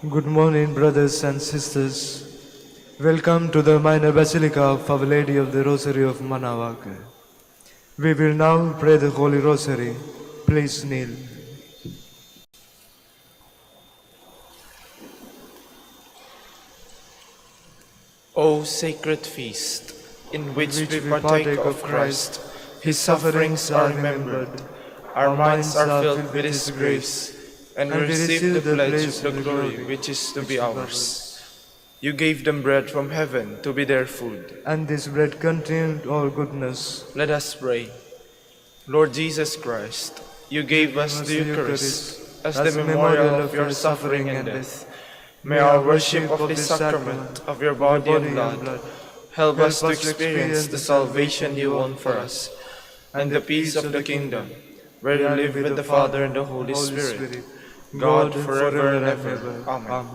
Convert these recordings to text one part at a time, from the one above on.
Good morning, brothers and sisters. Welcome to the Minor Basilica of Our Lady of the Rosary of Manawag. We will now pray the Holy Rosary. Please kneel. O sacred feast, in which we partake of Christ, His sufferings are remembered, our minds are filled with His grace, and we receive the pledge of the glory which is to be ours. You gave them bread from heaven to be their food. And this bread contained all goodness. Let us pray. Lord Jesus Christ, you gave us the Eucharist as the memorial of your suffering and death. May our worship of this sacrament of your body and blood help us to experience the salvation you won for us and the peace of the kingdom, where you live with the Father and the Holy Spirit, God forever and ever. Amen.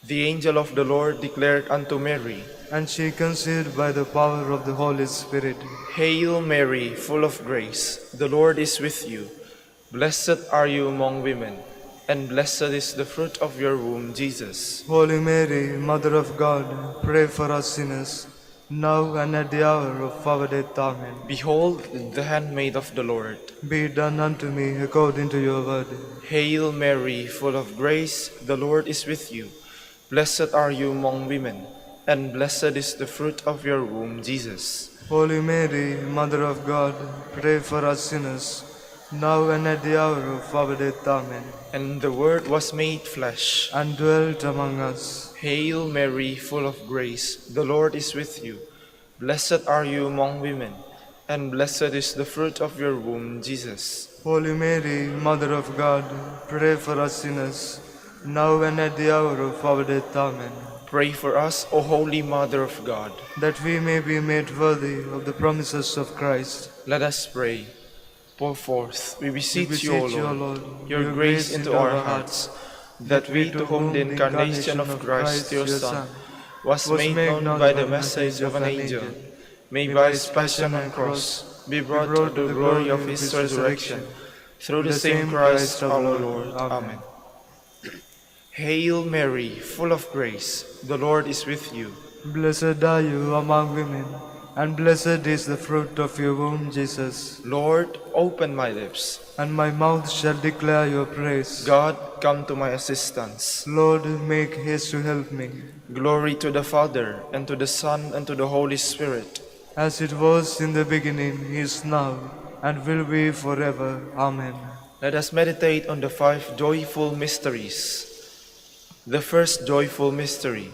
The angel of the Lord declared unto Mary, and she conceived by the power of the Holy Spirit. Hail Mary, full of grace, the Lord is with you. Blessed are you among women, and blessed is the fruit of your womb, Jesus. Holy Mary, Mother of God, pray for us sinners, now and at the hour of our death. Amen. Behold the handmaid of the Lord. Be it done unto me according to your word. Hail Mary, full of grace, the Lord is with you. Blessed are you among women, and blessed is the fruit of your womb, Jesus. Holy Mary, Mother of God, pray for us sinners, now and at the hour of our death. Amen. And the Word was made flesh, and dwelt among us. Hail Mary, full of grace, the Lord is with you. Blessed are you among women, and blessed is the fruit of your womb, Jesus. Holy Mary, Mother of God, pray for us sinners, now and at the hour of our death. Amen. Pray for us, O Holy Mother of God, that we may be made worthy of the promises of Christ. Let us pray. Pour forth, we beseech you, O Lord, your your grace into our hearts, that we, to whom the incarnation of Christ your Son was made known by the message of an angel, may by his passion and cross be brought to the glory of his resurrection, through the same Christ our Lord. Amen. Hail Mary, full of grace, the Lord is with you. Blessed are you among women, and blessed is the fruit of your womb, Jesus. Lord, open my lips, and my mouth shall declare your praise. God, come to my assistance. Lord, make haste to help me. Glory to the Father, and to the Son, and to the Holy Spirit. As it was in the beginning, is now, and will be forever. Amen. Let us meditate on the 5 joyful mysteries. The first joyful mystery,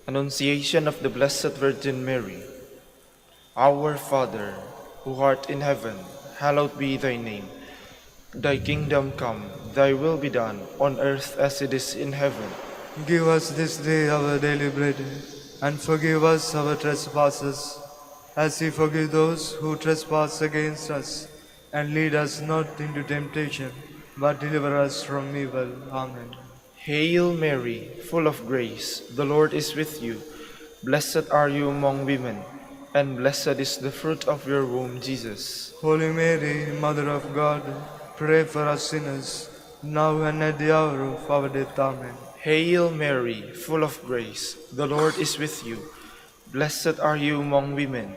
Annunciation of the Blessed Virgin Mary. Our Father, who art in heaven, hallowed be thy name. Thy kingdom come, thy will be done, on earth as it is in heaven. Give us this day our daily bread, and forgive us our trespasses, as we forgive those who trespass against us. And lead us not into temptation, but deliver us from evil. Amen. Hail Mary, full of grace, the Lord is with you. Blessed are you among women, and blessed is the fruit of your womb, Jesus. Holy Mary, Mother of God, pray for us sinners, now and at the hour of our death. Amen. Hail Mary, full of grace, the Lord is with you. Blessed are you among women,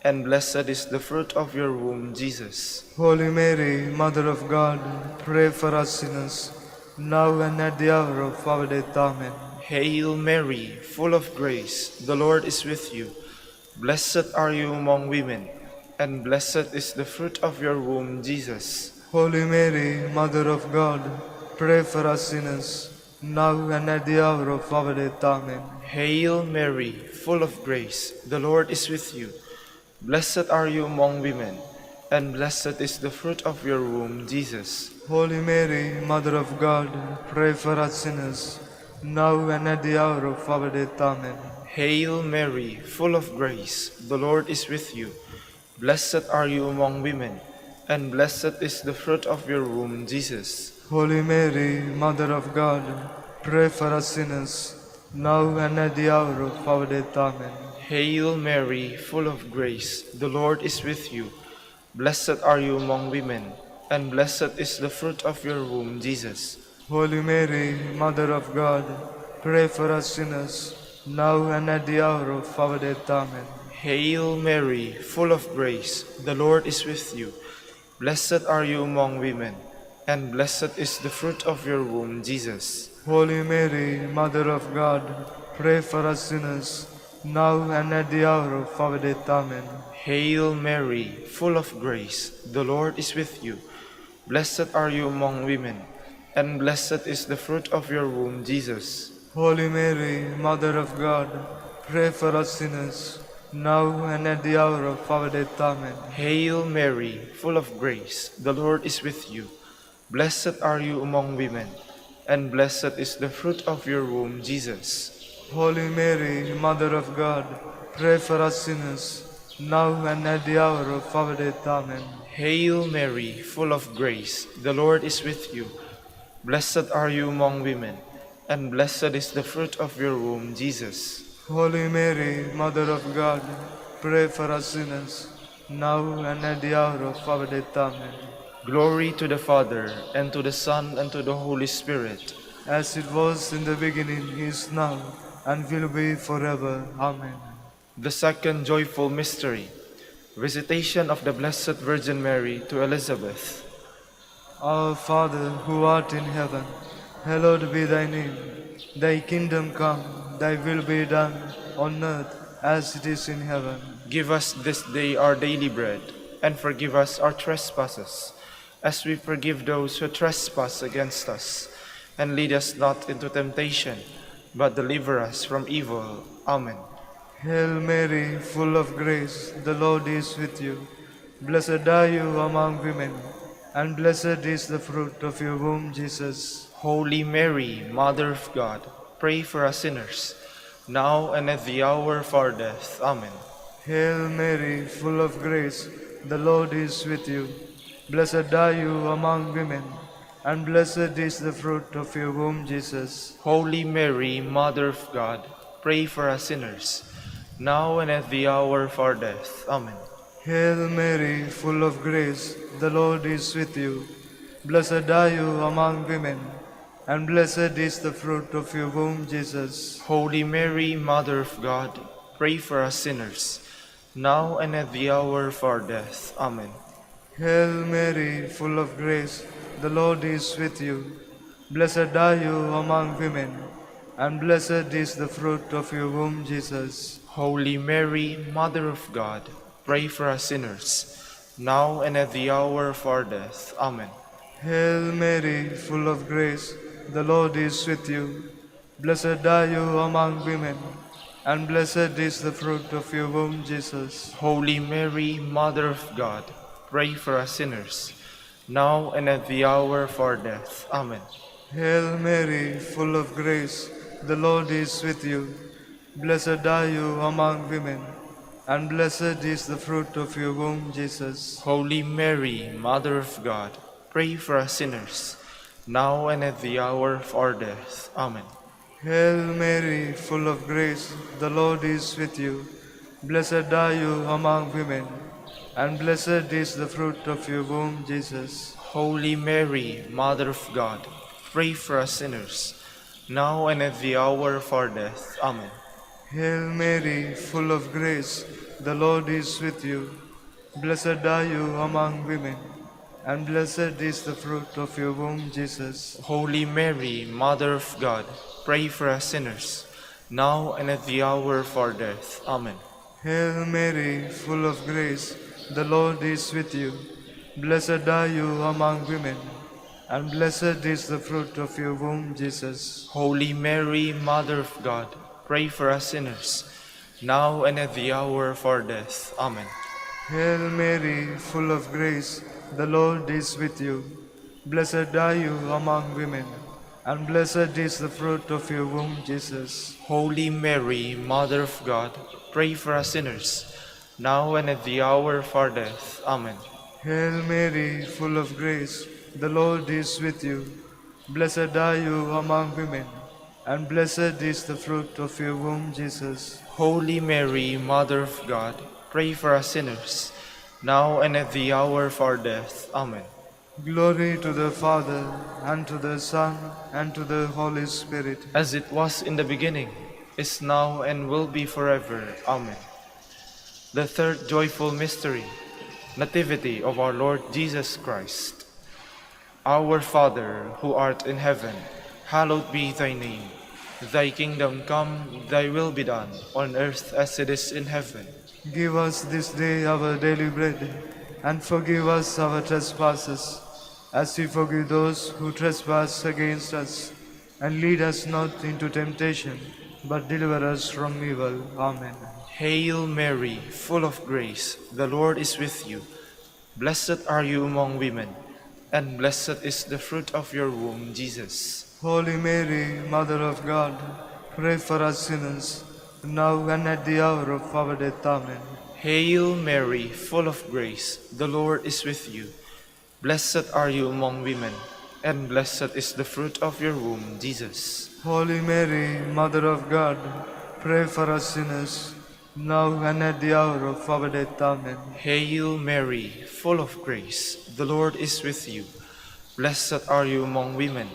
and blessed is the fruit of your womb, Jesus. Holy Mary, Mother of God, pray for us sinners, now and at the hour of our death. Amen. Hail Mary, full of grace, the Lord is with you. Blessed are you among women, and blessed is the fruit of your womb, Jesus. Holy Mary, Mother of God, pray for us sinners, now and at the hour of our death. Amen. Hail Mary, full of grace, the Lord is with you. Blessed are you among women, and blessed is the fruit of your womb, Jesus. Holy Mary, Mother of God, pray for us sinners, now and at the hour of our death. Amen. Hail Mary, full of grace, the Lord is with you. Blessed are you among women, and blessed is the fruit of your womb, Jesus. Holy Mary, Mother of God, pray for us sinners, now and at the hour of our death. Amen. Hail Mary, full of grace, the Lord is with you. Blessed are you among women, and blessed is the fruit of your womb, Jesus. Holy Mary, Mother of God, pray for us sinners, now and at the hour of our death. Amen. Hail Mary, full of grace, the Lord is with you. Blessed are you among women, and blessed is the fruit of your womb, Jesus. Holy Mary, Mother of God, pray for us sinners, now and at the hour of our death. Amen. Hail Mary, full of grace, the Lord is with you. Blessed are you among women, and blessed is the fruit of your womb, Jesus. Holy Mary, Mother of God, pray for us sinners, now and at the hour of our death. Amen. Hail Mary, full of grace, the Lord is with you. Blessed are you among women, and blessed is the fruit of your womb, Jesus. Holy Mary, Mother of God, pray for us sinners, now and at the hour of our death. Amen. Hail Mary, full of grace, the Lord is with you. Blessed are you among women, and blessed is the fruit of your womb, Jesus. Holy Mary, Mother of God, pray for us sinners, now and at the hour of our death. Amen. Glory to the Father, and to the Son, and to the Holy Spirit. As it was in the beginning, is now, and will be forever. Amen. The second joyful mystery, visitation of the Blessed Virgin Mary to Elizabeth. Our Father, who art in heaven, hallowed be thy name. Thy kingdom come, thy will be done, on earth as it is in heaven. Give us this day our daily bread, and forgive us our trespasses, as we forgive those who trespass against us. And lead us not into temptation, but deliver us from evil. Amen. Hail Mary, full of grace, the Lord is with you. Blessed are you among women, and blessed is the fruit of your womb, Jesus. Holy Mary, Mother of God, pray for us sinners, now and at the hour of our death. Amen. Hail Mary, full of grace, the Lord is with you. Blessed are you among women, and blessed is the fruit of your womb, Jesus. Holy Mary, Mother of God, pray for us sinners, now and at the hour of our death. Amen. Hail Mary, full of grace, the Lord is with you. Blessed are you among women, and blessed is the fruit of your womb, Jesus. Holy Mary, Mother of God, pray for us sinners, now and at the hour of our death. Amen. Hail Mary, full of grace, the Lord is with you. Blessed are you among women, and blessed is the fruit of your womb, Jesus. Holy Mary, Mother of God, pray for us sinners, now and at the hour of our death. Amen. Hail Mary, full of grace, the Lord is with you. Blessed are you among women, and blessed is the fruit of your womb, Jesus. Holy Mary, Mother of God, pray for us sinners, now and at the hour of our death. Amen. Hail Mary, full of grace, the Lord is with you. Blessed are you among women, and blessed is the fruit of your womb, Jesus. Holy Mary, Mother of God, pray for us sinners, now and at the hour of our death. Amen. Hail Mary, full of grace, the Lord is with you. Blessed are you among women, and blessed is the fruit of your womb, Jesus. Holy Mary, Mother of God, pray for us sinners, now and at the hour of our death. Amen. Hail Mary, full of grace, the Lord is with you. Blessed are you among women, and blessed is the fruit of your womb, Jesus. Holy Mary, Mother of God, pray for us sinners, now and at the hour of our death. Amen. Hail Mary, full of grace, the Lord is with you. Blessed are you among women, and blessed is the fruit of your womb, Jesus. Holy Mary, Mother of God, pray for us sinners, now and at the hour of our death. Amen. Hail Mary, full of grace, the Lord is with you. Blessed are you among women, and blessed is the fruit of your womb, Jesus. Holy Mary, Mother of God, pray for us sinners, now and at the hour of our death. Amen. Hail Mary, full of grace, the Lord is with you. Blessed are you among women, and blessed is the fruit of your womb, Jesus. Holy Mary, Mother of God, pray for us sinners, now and at the hour of our death. Amen. Glory to the Father, and to the Son, and to the Holy Spirit. as it was in the beginning, is now, and will be forever. Amen. The third joyful mystery, Nativity of our Lord Jesus Christ. Our Father, who art in heaven, hallowed be thy name. Thy kingdom come, thy will be done, on earth as it is in heaven. Give us this day our daily bread, and forgive us our trespasses, as we forgive those who trespass against us. And lead us not into temptation, but deliver us from evil. Amen. Hail Mary, full of grace, the Lord is with you. Blessed are you among women, and blessed is the fruit of your womb, Jesus. Holy Mary, Mother of God, pray for us sinners, now and at the hour of our death. Amen. Hail Mary, full of grace, the Lord is with you. Blessed are you among women, and blessed is the fruit of your womb, Jesus. Holy Mary, Mother of God, pray for us sinners, now and at the hour of our death. Amen. Hail Mary, full of grace, the Lord is with you. Blessed are you among women,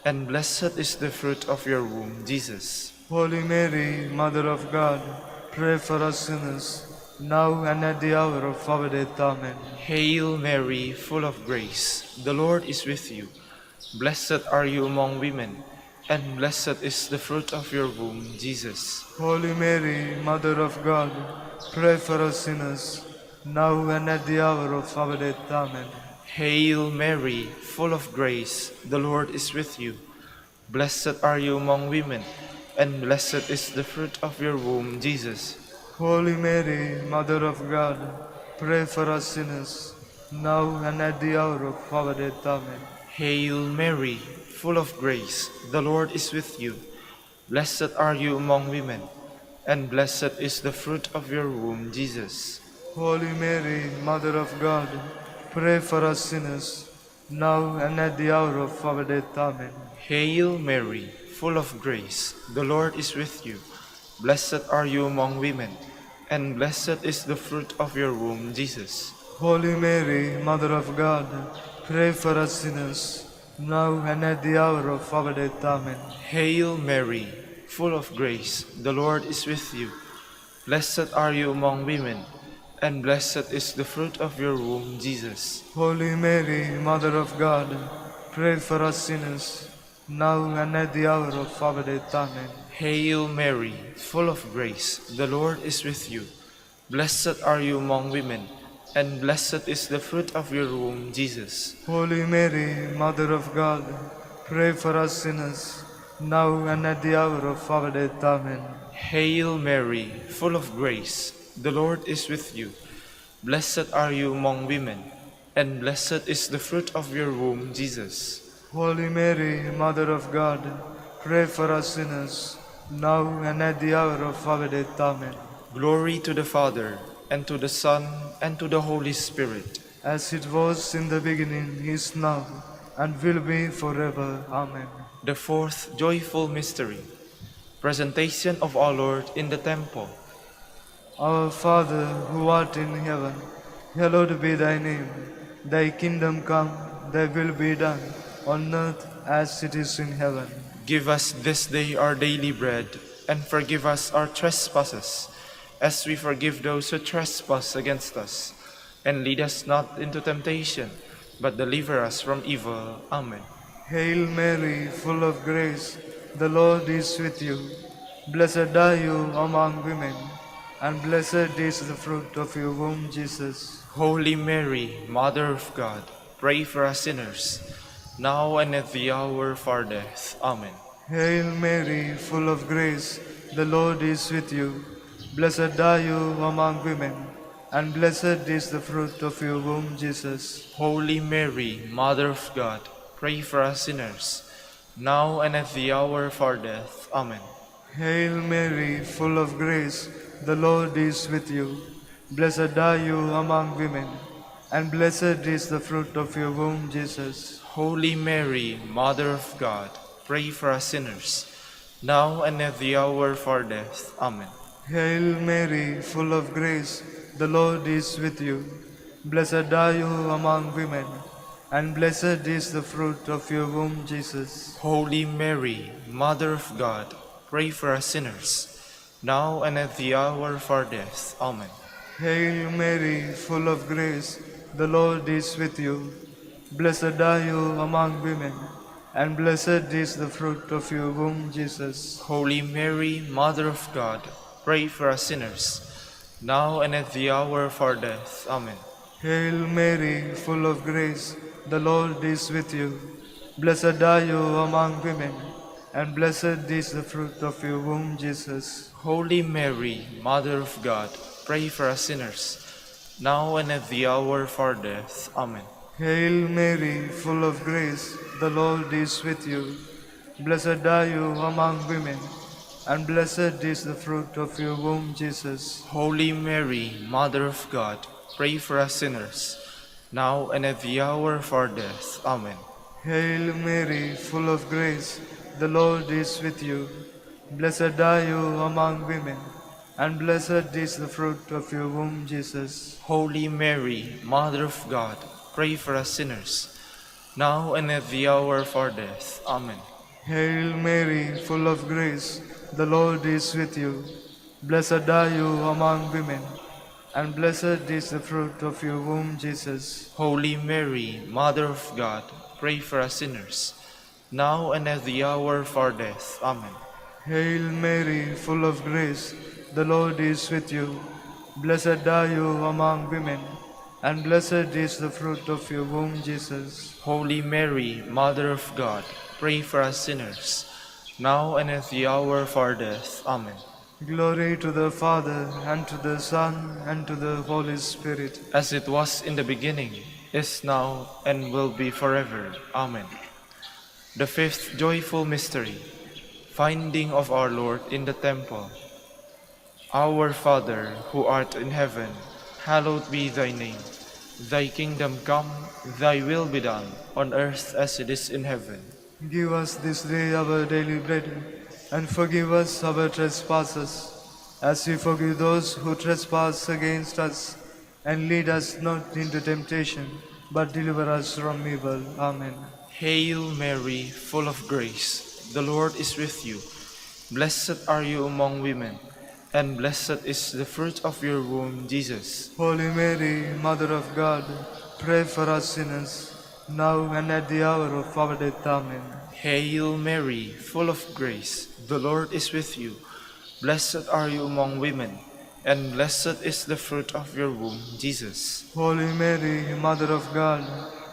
and blessed is the fruit of your womb, Jesus. Holy Mary, Mother of God, pray for us sinners, now and at the hour of our death. Amen. Hail Mary, full of grace, the Lord is with you. Blessed are you among women, and blessed is the fruit of your womb, Jesus. Holy Mary, Mother of God, pray for us sinners, now and at the hour of our death. Amen. Hail Mary, full of grace, the Lord is with you. Blessed are you among women, and blessed is the fruit of your womb, Jesus. Holy Mary, Mother of God, pray for us sinners, now and at the hour of our death. Amen. Hail Mary, full of grace, the Lord is with you. Blessed are you among women, and blessed is the fruit of your womb, Jesus. Holy Mary, Mother of God, pray for us sinners, now and at the hour of our death. Amen. Hail Mary, full of grace, the Lord is with you. Blessed are you among women, and blessed is the fruit of your womb, Jesus. Holy Mary, Mother of God, pray for us sinners, now and at the hour of our death. Amen. Hail Mary, full of grace, the Lord is with you. Blessed are you among women, and blessed is the fruit of your womb, Jesus. Holy Mary, Mother of God, pray for us sinners, now and at the hour of our death. Amen. Hail Mary, full of grace, the Lord is with you. Blessed are you among women, and blessed is the fruit of your womb, Jesus. Holy Mary, Mother of God, pray for us sinners, now and at the hour of our death. Amen. Hail Mary, full of grace, the Lord is with you. Blessed are you among women, and blessed is the fruit of your womb, Jesus. Holy Mary, Mother of God, pray for us sinners, now and at the hour of our death. Amen. Glory to the Father, and to the Son, and to the Holy Spirit. As it was in the beginning, is now, and will be forever. Amen. The fourth joyful mystery, Presentation of our Lord in the Temple. Our Father, who art in heaven, hallowed be thy name. Thy kingdom come, thy will be done, on earth as it is in heaven. Give us this day our daily bread, and forgive us our trespasses, as we forgive those who trespass against us. And lead us not into temptation, but deliver us from evil. Amen. Hail Mary, full of grace, the Lord is with you. Blessed are you among women, and blessed is the fruit of your womb, Jesus. Holy Mary, Mother of God, pray for us sinners, now and at the hour of our death. Amen. Hail Mary, full of grace, the Lord is with you. Blessed are you among women, and blessed is the fruit of your womb, Jesus. Holy Mary, Mother of God, pray for us sinners, now and at the hour of our death. Amen. Hail Mary, full of grace, the Lord is with you. Blessed are you among women, and blessed is the fruit of your womb, Jesus. Holy Mary, Mother of God, pray for us sinners, now and at the hour of our death. Amen. Hail Mary, full of grace, the Lord is with you. Blessed are you among women, and blessed is the fruit of your womb, Jesus. Holy Mary, Mother of God, pray for us sinners, now and at the hour of our death. Amen. Hail Mary, full of grace, the Lord is with you. Blessed are you among women, and blessed is the fruit of your womb, Jesus. Holy Mary, Mother of God, pray for us sinners, now and at the hour of our death. Amen. Hail Mary, full of grace, the Lord is with you. Blessed are you among women, and blessed is the fruit of your womb, Jesus. Holy Mary, Mother of God, pray for us sinners, now and at the hour of our death. Amen. Hail Mary, full of grace, the Lord is with you. Blessed are you among women, and blessed is the fruit of your womb, Jesus. Holy Mary, Mother of God, pray for us sinners, now and at the hour of our death. Amen. Hail Mary, full of grace, the Lord is with you. Blessed are you among women, and blessed is the fruit of your womb, Jesus. Holy Mary, Mother of God, pray for us sinners, now and at the hour of our death. Amen. Hail Mary, full of grace, the Lord is with you. Blessed are you among women, and blessed is the fruit of your womb, Jesus. Holy Mary, Mother of God, pray for us sinners, now and at the hour of our death. Amen. Hail Mary, full of grace, the Lord is with you. Blessed are you among women, and blessed is the fruit of your womb, Jesus. Holy Mary, Mother of God, pray for us sinners, now and at the hour of our death. Amen. Glory to the Father, and to the Son, and to the Holy Spirit. As it was in the beginning, is now, and will be forever. Amen. The fifth joyful mystery, finding of our Lord in the temple. Our Father, who art in heaven, hallowed be thy name. Thy kingdom come, thy will be done, on earth as it is in heaven. Give us this day our daily bread, and forgive us our trespasses, as we forgive those who trespass against us. And lead us not into temptation, but deliver us from evil. Amen. Hail Mary, full of grace, the Lord is with you. Blessed are you among women, and blessed is the fruit of your womb, Jesus. Holy Mary, Mother of God, pray for us sinners, now and at the hour of our death. Amen. Hail Mary, full of grace, the Lord is with you. Blessed are you among women, and blessed is the fruit of your womb, Jesus. Holy Mary, Mother of God,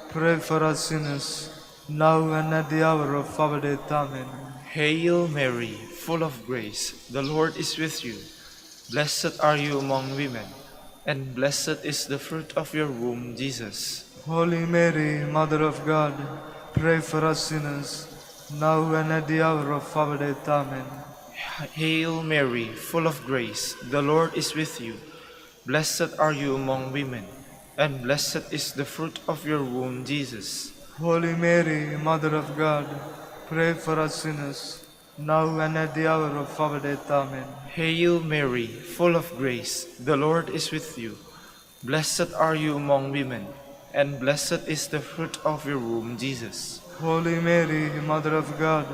pray for us sinners, now and at the hour of our death. Amen. Hail Mary, full of grace, the Lord is with you. Blessed are you among women, and blessed is the fruit of your womb, Jesus. Holy Mary, Mother of God, pray for us sinners, now and at the hour of our death. Amen. Hail Mary, full of grace, the Lord is with you. Blessed are you among women, and blessed is the fruit of your womb, Jesus. Holy Mary, Mother of God, pray for us sinners, now and at the hour of our death. Amen. Hail Mary, full of grace, the Lord is with you. Blessed are you among women, and blessed is the fruit of your womb, Jesus. Holy Mary, Mother of God,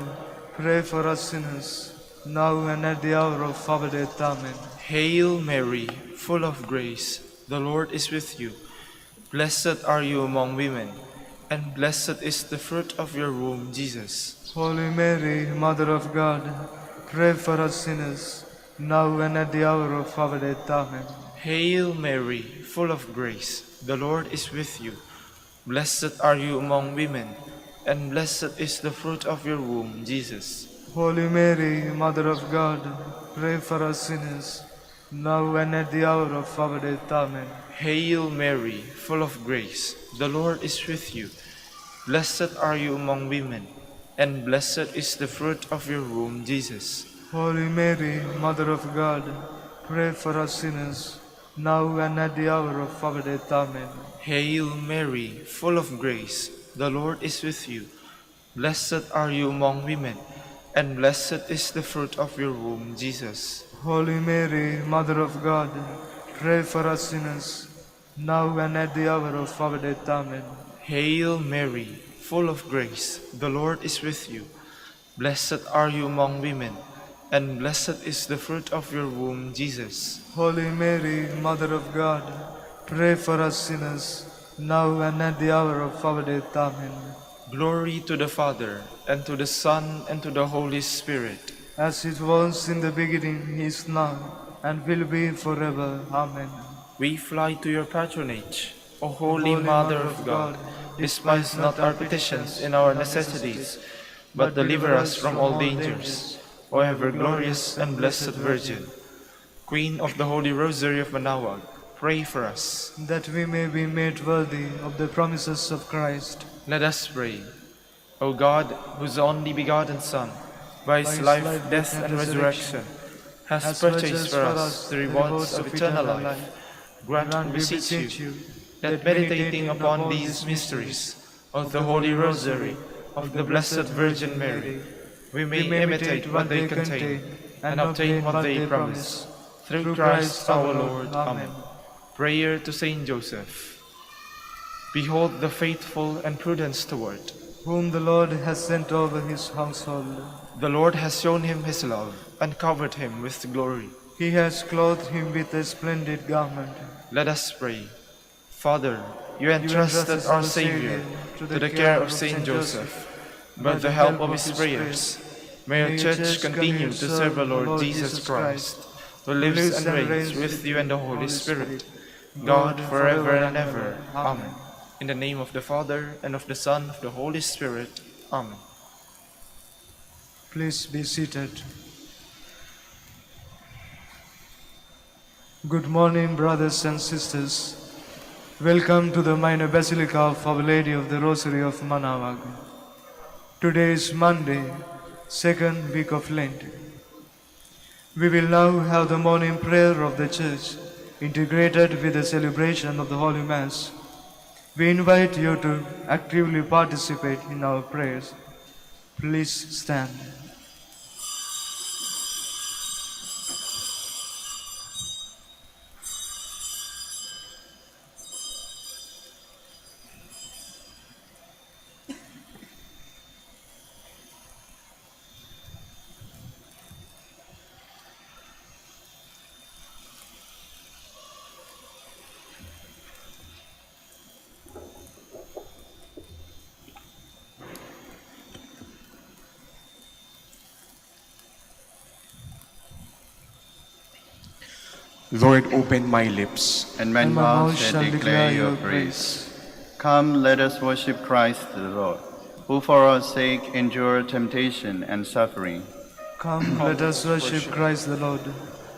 pray for us sinners, now and at the hour of our death. Amen. Hail Mary, full of grace, the Lord is with you. Blessed are you among women, and blessed is the fruit of your womb, Jesus. Holy Mary, Mother of God, pray for us sinners, now and at the hour of our death. Amen. Hail Mary, full of grace, the Lord is with you. Blessed are you among women, and blessed is the fruit of your womb, Jesus. Holy Mary, Mother of God, pray for us sinners, now and at the hour of our death. Amen. Hail Mary, full of grace, the Lord is with you. Blessed are you among women, and blessed is the fruit of your womb, Jesus. Holy Mary, Mother of God, pray for us sinners, now and at the hour of our death. Amen. Hail Mary, full of grace, the Lord is with you. Blessed are you among women, and blessed is the fruit of your womb, Jesus. Holy Mary, Mother of God, pray for us sinners, now and at the hour of our death. Amen. Hail Mary, full of grace, the Lord is with you. Blessed are you among women, and blessed is the fruit of your womb, Jesus. Holy Mary, Mother of God, pray for us sinners, now and at the hour of our death. Amen. Glory to the Father, and to the Son, and to the Holy Spirit. As it was in the beginning, is now, and will be forever. Amen. We fly to your patronage, O Holy Mother of God. Despise not our petitions in our necessities, but deliver us from all dangers, O ever glorious and blessed Virgin. Queen of the Holy Rosary of Manaoag, pray for us. That we may be made worthy of the promises of Christ. Let us pray. O God, whose only begotten Son, by his life, death, and resurrection, has purchased for us the rewards of eternal life, grant, we beseech you, that meditating upon these mysteries of the Holy Rosary of the Blessed Virgin Mary, we may imitate what they contain and obtain what they promise. Through Christ our Lord. Amen. Prayer to Saint Joseph. Behold the faithful and prudent steward, whom the Lord has sent over his household. The Lord has shown him his love and covered him with glory. He has clothed him with a splendid garment. Let us pray. Father, you entrusted our Savior to the care of Saint Joseph. By the help of his prayers, may our Church continue to serve the Lord Jesus Christ, who lives and reigns with you and the Holy Spirit, God forever and ever. Amen. In the name of the Father, and of the Son, and of the Holy Spirit. Amen. Please be seated. Good morning, brothers and sisters. Welcome to the Minor Basilica of Our Lady of the Rosary of Manaoag. Today is Monday, second week of Lent. We will now have the morning prayer of the Church, integrated with the celebration of the Holy Mass. We invite you to actively participate in our prayers. Please stand. Lord, open my lips, and my mouth shall declare your praise. Come, let us worship Christ the Lord, who for our sake endured temptation and suffering. Come, let us worship Christ the Lord,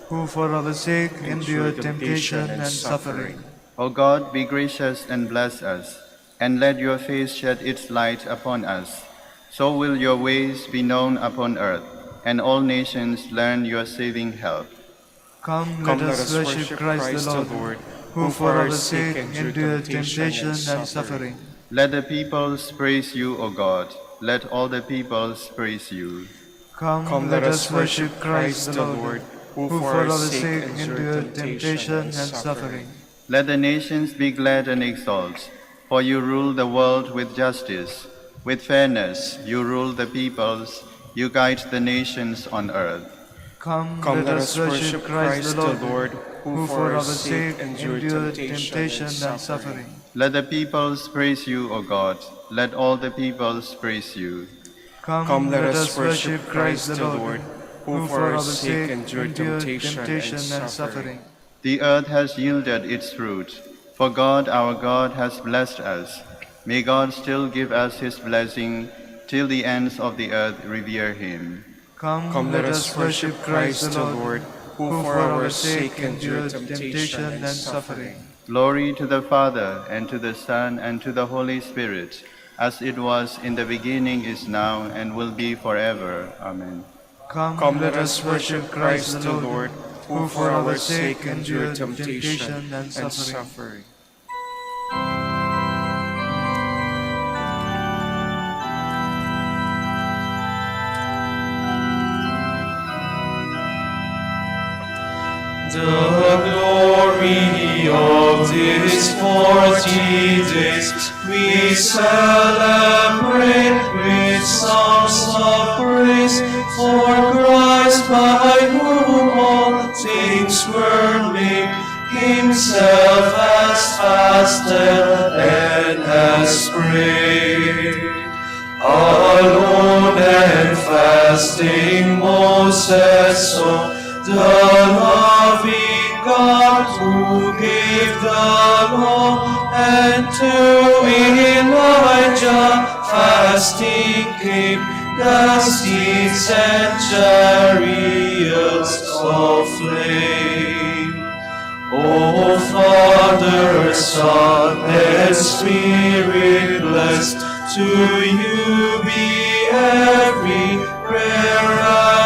who for our sake endured temptation and suffering. O God, be gracious and bless us, and let your face shed its light upon us. So will your ways be known upon earth, and all nations learn your saving help. Come, let us worship Christ the Lord, who for our sake endured temptation and suffering. Let the peoples praise you, O God. Let all the peoples praise you. Come, let us worship Christ the Lord, who for our sake endured temptation and suffering. Let the nations be glad and exult, for you rule the world with justice. With fairness you rule the peoples, you guide the nations on earth. Come, let us worship Christ the Lord, who for our sake endured temptation and suffering. Let the peoples praise you, O God. Let all the peoples praise you. Come, let us worship Christ the Lord, who for our sake endured temptation and suffering. The earth has yielded its fruit, for God our God has blessed us. May God still give us his blessing, till the ends of the earth revere him. Come, let us worship Christ the Lord, who for our sake endured temptation and suffering. Glory to the Father, and to the Son, and to the Holy Spirit, as it was in the beginning, is now, and will be forever. Amen. Come, let us worship Christ the Lord, who for our sake endured temptation and suffering. The glory of this these 40 days we celebrate with songs of praise for Christ, by whom all things were made. Himself has fasted and has prayed. Alone and fasting Moses saw the loving God who gave the law, and to Elijah fasting came the steeds and chariots of flame. O Father, Son, and Spirit, blessed to you be every prayer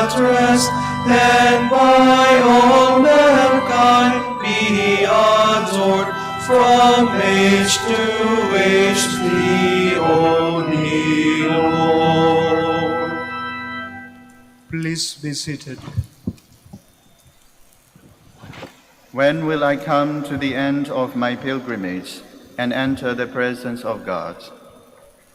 addressed, and by all mankind be adored from age to age, the only Lord. Please be seated. When will I come to the end of my pilgrimage and enter the presence of God?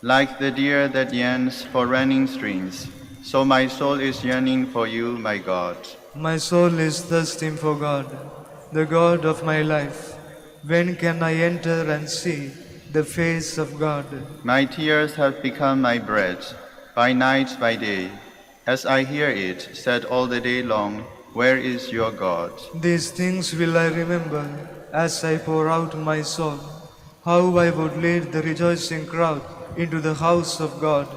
Like the deer that yearns for running streams, so my soul is yearning for you, my God. My soul is thirsting for God, the God of my life. When can I enter and see the face of God? My tears have become my bread, by night, by day, as I hear it said all the day long, where is your God? These things will I remember as I pour out my soul, how I would lead the rejoicing crowd into the house of God.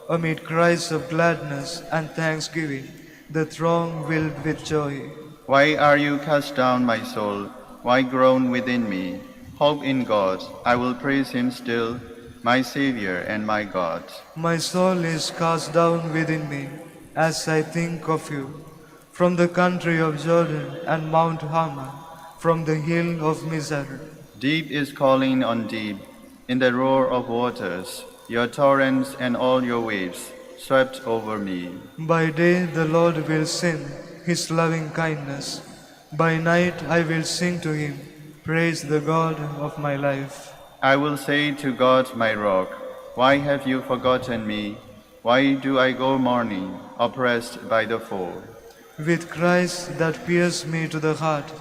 Amid cries of gladness and thanksgiving, the throng filled with joy. Why are you cast down, my soul? Why groan within me? Hope in God, I will praise him still, my Savior and my God. My soul is cast down within me as I think of you. From the country of Jordan and Mount Hermon, from the hill of Mizar. Deep is calling on deep, in the roar of waters, your torrents and all your waves swept over me. By day the Lord will sing his loving kindness. By night I will sing to him, praise the God of my life. I will say to God, my rock, why have you forgotten me? Why do I go mourning, oppressed by the foe? With cries that pierce me to the heart,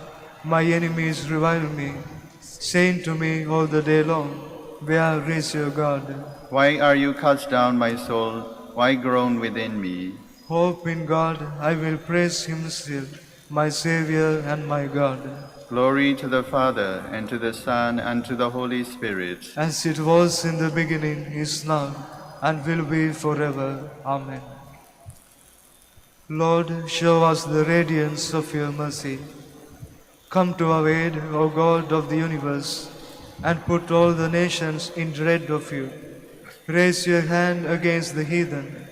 my enemies revile me, saying to me all the day long, where is your God? Why are you cast down, my soul? Why groan within me? Hope in God, I will praise him still, my Savior and my God. Glory to the Father, and to the Son, and to the Holy Spirit. As it was in the beginning, is now, and will be forever. Amen. Lord, show us the radiance of your mercy. Come to our aid, O God of the universe, and put all the nations in dread of you. Raise your hand against the heathen,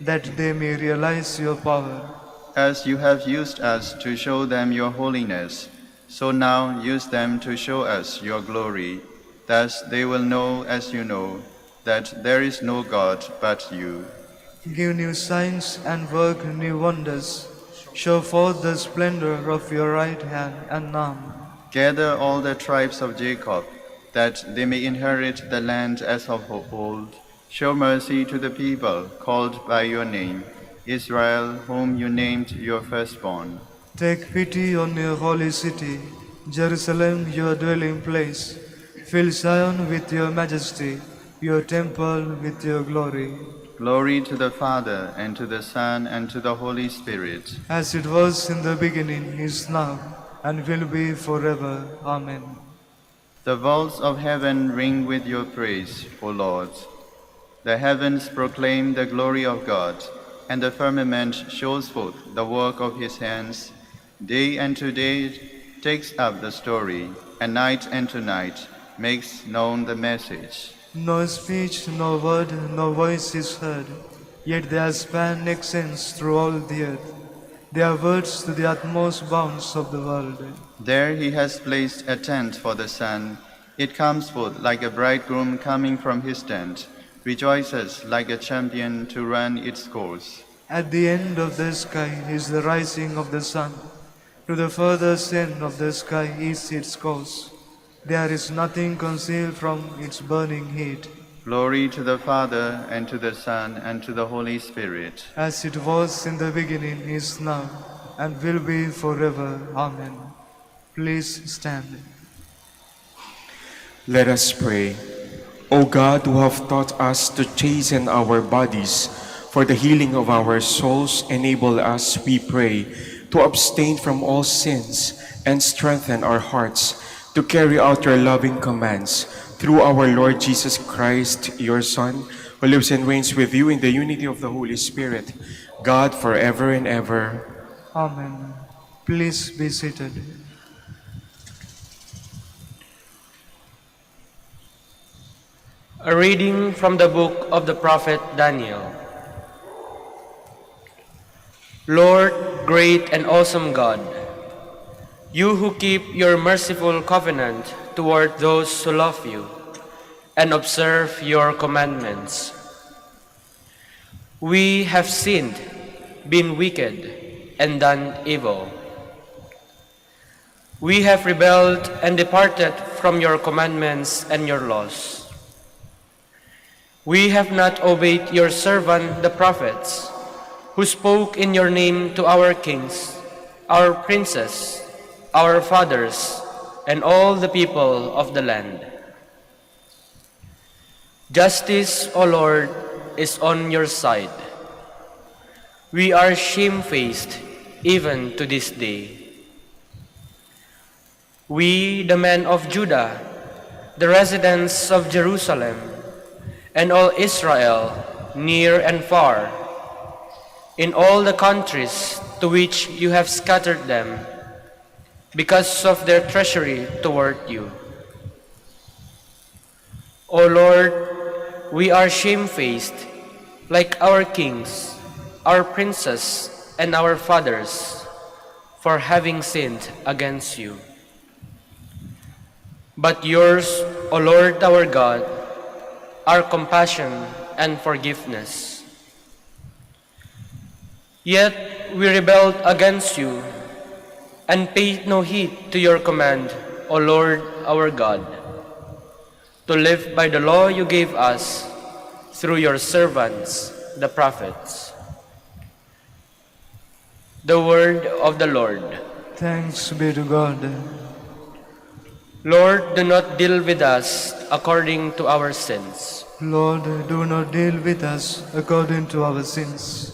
that they may realize your power. As you have used us to show them your holiness, so now use them to show us your glory. Thus they will know, as you know, that there is no God but you. Give new signs and work new wonders. Show forth the splendor of your right hand and arm. Gather all the tribes of Jacob, that they may inherit the land as of old. Show mercy to the people called by your name, Israel, whom you named your firstborn. Take pity on your holy city, Jerusalem, your dwelling place. Fill Zion with your majesty, your temple with your glory. Glory to the Father, and to the Son, and to the Holy Spirit. As it was in the beginning, is now, and will be forever. Amen. The vaults of heaven ring with your praise, O Lord. The heavens proclaim the glory of God, and the firmament shows forth the work of his hands. Day unto day takes up the story, and night unto night makes known the message. No speech, no word, no voice is heard, yet their span extends through all the earth. Their words to the utmost bounds of the world. There he has placed a tent for the sun. It comes forth like a bridegroom coming from his tent, rejoices like a champion to run its course. At the end of the sky is the rising of the sun. To the furthest end of the sky is its course. There is nothing concealed from its burning heat. Glory to the Father, and to the Son, and to the Holy Spirit. As it was in the beginning, is now, and will be forever. Amen. Please stand. Let us pray. O God, who have taught us to chasten our bodies for the healing of our souls, enable us, we pray, to abstain from all sins and strengthen our hearts to carry out your loving commands through our Lord Jesus Christ, your Son, who lives and reigns with you in the unity of the Holy Spirit, God forever and ever. Amen. Please be seated. A reading from the book of the prophet Daniel. Lord, great and awesome God, you who keep your merciful covenant toward those who love you and observe your commandments. We have sinned, been wicked, and done evil. We have rebelled and departed from your commandments and your laws. We have not obeyed your servant the prophets, who spoke in your name to our kings, our princes, our fathers, and all the people of the land. Justice, O Lord, is on your side. We are shamefaced even to this day. We, the men of Judah, the residents of Jerusalem, and all Israel, near and far, in all the countries to which you have scattered them, because of their treachery toward you. O Lord, we are shamefaced, like our kings, our princes, and our fathers, for having sinned against you. But yours, O Lord our God, are compassion and forgiveness. Yet we rebelled against you and paid no heed to your command, O Lord our God, to live by the law you gave us through your servants, the prophets. The word of the Lord. Thanks be to God. Lord, do not deal with us according to our sins. Lord, do not deal with us according to our sins.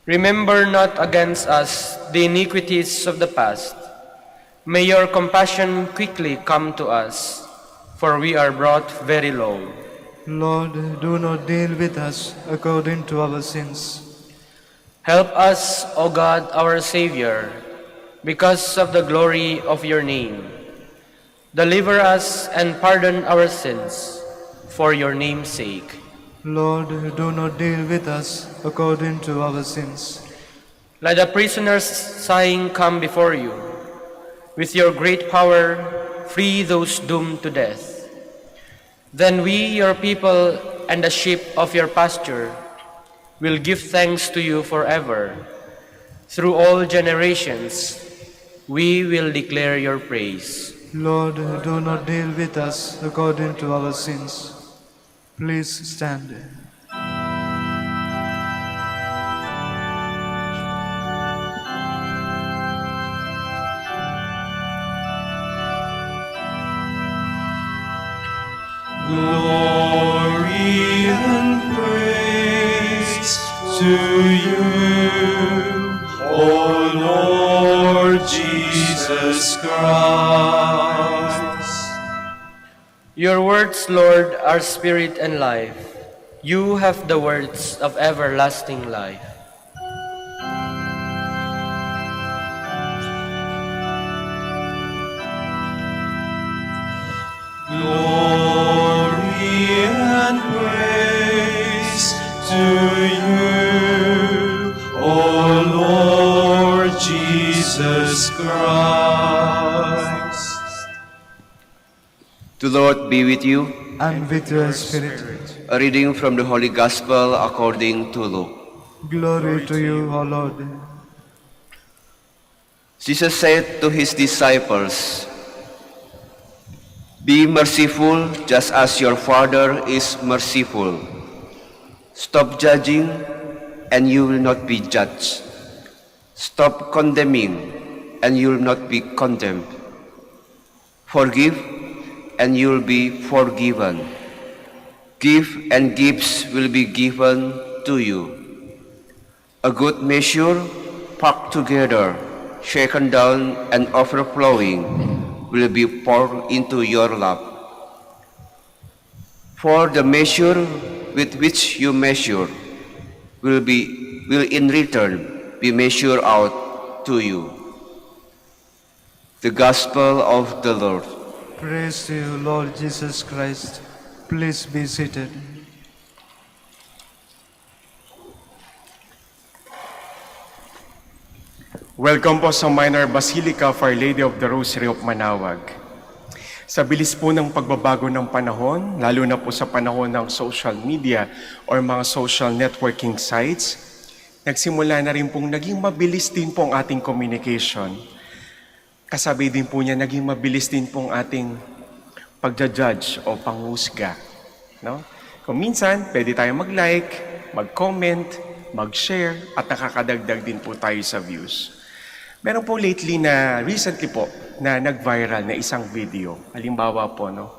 Remember not against us the iniquities of the past. May your compassion quickly come to us, for we are brought very low. Lord, do not deal with us according to our sins. Help us, O God, our Savior, because of the glory of your name. Deliver us and pardon our sins, for your name's sake. Lord, do not deal with us according to our sins. Let the prisoners sighing come before you. With your great power, free those doomed to death. Then we, your people, and the sheep of your pasture, will give thanks to you forever. Through all generations, we will declare your praise. Lord, do not deal with us according to our sins. Please stand. Glory and praise to you, O Lord Jesus Christ. Your words, Lord, are spirit and life. You have the words of everlasting life. Glory and praise to you, O Lord Jesus Christ. The Lord be with you. And with your spirit. A reading from the Holy Gospel according to Luke. Glory to you, O Lord. Jesus said to his disciples, Be merciful just as your Father is merciful. Stop judging, and you will not be judged. Stop condemning, and you will not be condemned. Forgive, and you will be forgiven. Give, and gifts will be given to you. A good measure, packed together, shaken down, and overflowing, will be poured into your lap. For the measure with which you measure will in return be measured out to you. The Gospel of the Lord. Praise to you, Lord Jesus Christ. Please be seated. Welcome po sa Minor Basilica of Our Lady of the Rosary of Manaoag. Sa bilis po ng pagbabago ng panahon, lalo na po sa panahon ng social media or mga social networking sites, nagsimula na rin pong naging mabilis din po ang ating communication. Kasabay din po niya, naging mabilis din po ang ating pagja-judge o panghusga. No? Kung minsan, pwede tayo mag-like, mag-comment, mag-share, at nakakadagdag din po tayo sa views. Meron po lately na, recently po, na nag-viral na isang video. Halimbawa po, no?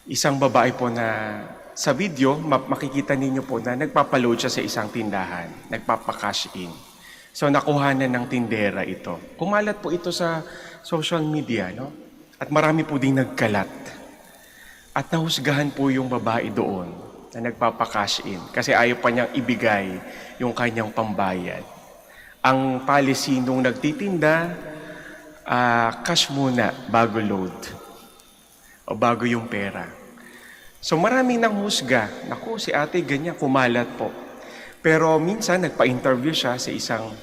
Isang babae po na sa video, makikita ninyo po na nagpapaload siya sa isang tindahan, nagpapakash in. So nakuhanan ng tindera ito. Kumalat po ito sa social media, no? At marami po ding nagkalat. At nahusgahan po yung babae doon na nagpapakash in kasi ayaw pa niyang ibigay yung kanyang pambayad. Ang policy nung nagtitinda, cash muna bago load o bago yung pera. So maraming nang husga. Naku, si ate ganyan, kumalat po. Pero minsan nagpa-interview siya sa isang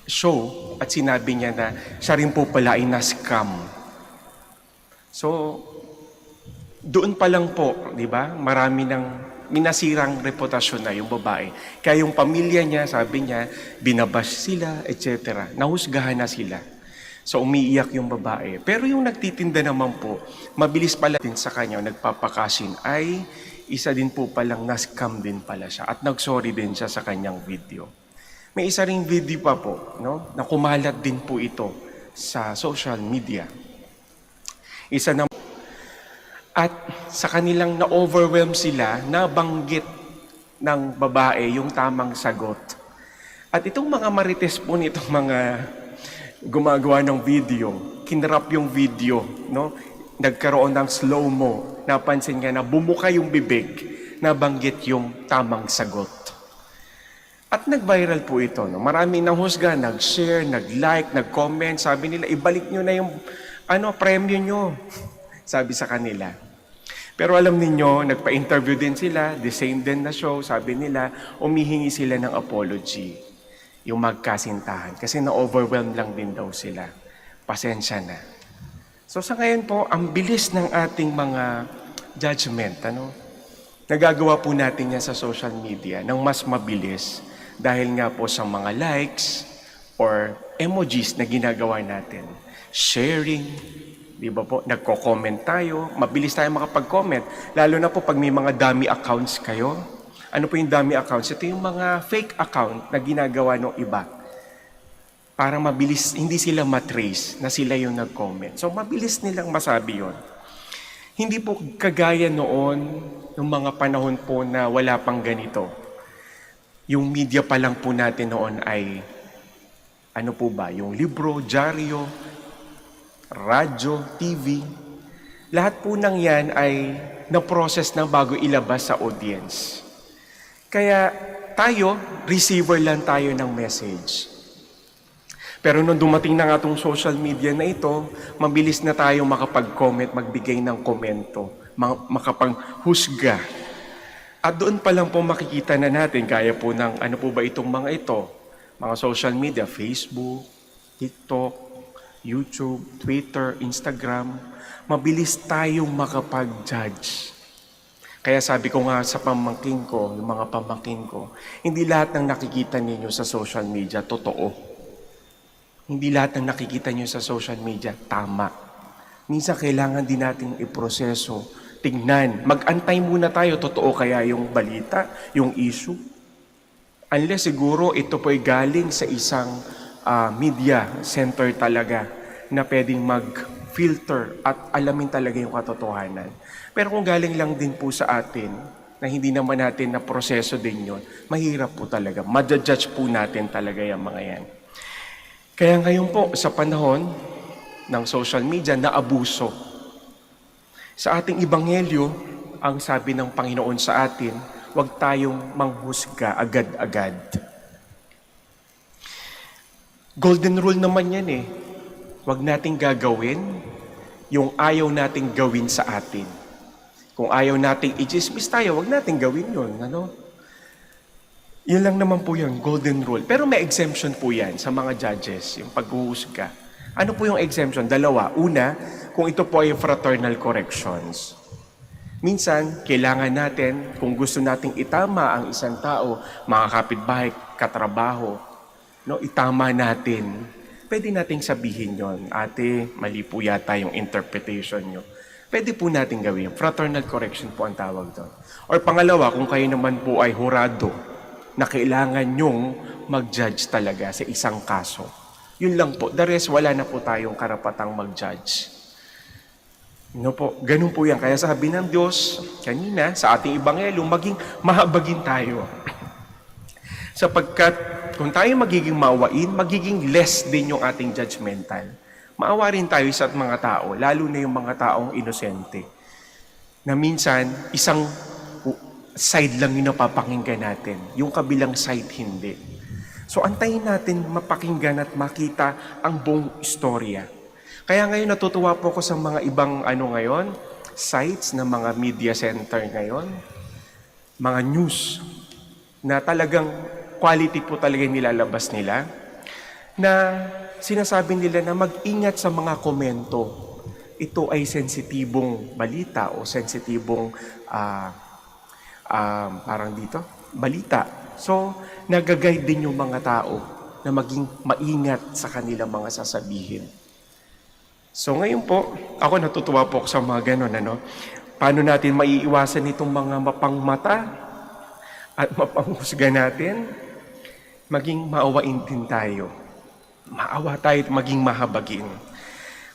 show at sinabi niya na siya rin po pala ay na-scam. So, doon pa lang po, di ba, marami ng minasirang reputasyon na yung babae. Kaya yung pamilya niya, sabi niya, binabash sila, etc. Nahusgahan na sila. So umiiyak yung babae. Pero yung nagtitinda naman po, mabilis pala din sa kanya, nagpapakasin, ay isa din po palang na-scam din pala siya. At nag-sorry din siya sa kanyang video. May isa ring video pa po, no, na kumalat din po ito sa social media. Isa na at sa kanilang na-overwhelm sila, nabanggit ng babae yung tamang sagot. At itong mga marites po nitong mga gumagawa ng video, kinrap yung video, no? Nagkaroon ng slow-mo, napansin nga na bumuka yung bibig, nabanggit yung tamang sagot. At nag-viral po ito, no? Maraming nanghusga, nag-share, nag-like, nag-comment, sabi nila, ibalik nyo na yung premyo nyo. Sabi sa kanila. Pero alam ninyo, nagpa-interview din sila, the same din na show, sabi nila, umihingi sila ng apology, yung magkasintahan. Kasi na-overwhelm lang din daw sila. Pasensya na. So sa ngayon po, ang bilis ng ating mga judgment, nagagawa po natin yan sa social media ng mas mabilis dahil nga po sa mga likes or emojis na ginagawa natin. Sharing, di ba po? Nagko-comment tayo. Mabilis tayo makapag-comment. Lalo na po pag may mga dummy accounts kayo. Ano po yung dummy accounts? Ito yung mga fake account na ginagawa ng iba. Para mabilis, hindi sila matrace na sila yung nag-comment. So mabilis nilang masabi yon. Hindi po kagaya noon, ng mga panahon po na wala pang ganito. Yung media pa lang po natin noon ay, ano po ba? Yung libro, dyaryo, radyo, TV, lahat po ng yan ay na-process na bago ilabas sa audience. Kaya tayo, receiver lang tayo ng message. Pero nung dumating na nga itong social media na ito, mabilis na tayo makapag-comment, magbigay ng komento, makapanghusga. At doon pa lang po makikita na natin, kaya po ng ano po ba itong mga ito, mga social media, Facebook, TikTok, YouTube, Twitter, Instagram, mabilis tayong makapag-judge. Kaya sabi ko nga sa pamangkin ko, yung mga pamangkin ko, hindi lahat ng nakikita ninyo sa social media totoo. Hindi lahat ng nakikita niyo sa social media tama. Minsan kailangan din nating iproseso, tignan, mag-antay muna tayo, totoo kaya yung balita, yung issue. Unless siguro ito po'y galing sa isang media center talaga na pwedeng mag-filter at alamin talaga yung katotohanan. Pero kung galing lang din po sa atin, na hindi naman natin na proseso din yun, mahirap po talaga. Madjudge po natin talaga yung mga yan. Kaya ngayon po, sa panahon ng social media, na abuso. Sa ating ebanghelyo, ang sabi ng Panginoon sa atin, huwag tayong manghusga agad-agad. Golden rule naman yan eh. Huwag nating gagawin yung ayaw nating gawin sa atin. Kung ayaw nating i-chismis tayo, huwag nating gawin yun. Ano? Yun lang naman po yun, golden rule. Pero may exemption po yan sa mga judges, yung paghuhusga. Ano po yung exemption? Dalawa. Una, kung ito po ay fraternal corrections. Minsan, kailangan natin, kung gusto nating itama ang isang tao, mga kapitbahay, katrabaho, no, itama natin. Pwede nating sabihin yon, ate, mali po yata yung interpretation nyo. Pwede po natin gawin. Fraternal correction po ang tawag doon. Or pangalawa, kung kayo naman po ay hurado, na kailangan nyong mag-judge talaga sa isang kaso. Yun lang po. The rest, wala na po tayong karapatang mag-judge. No po, ganun po yan. Kaya sabi ng Diyos, kanina, sa ating ebanghelyo, maging mahabagin tayo. Sapagkat, kung tayo magiging maawain, magiging less din yung ating judgmental. Maawa rin tayo sa mga tao, lalo na yung mga taong inosente. Na minsan, isang side lang yung napapakinggan natin. Yung kabilang side, hindi. So, antayin natin mapakinggan at makita ang buong istorya. Kaya ngayon, natutuwa po ako sa mga ibang sites na mga media center ngayon. Mga news na talagang quality po talaga yung nilalabas nila. Na sinasabi nila na mag-ingat sa mga komento. Ito ay sensitibong balita o sensitibong parang dito, balita. So, nag-guide din yung mga tao na maging maingat sa kanilang mga sasabihin. So, ngayon po, ako natutuwa po sa mga ganon, Paano natin maiiwasan itong mga mapangmata at mapanghusga natin? Maging maawain din tayo. Maawa tayo at maging mahabagin.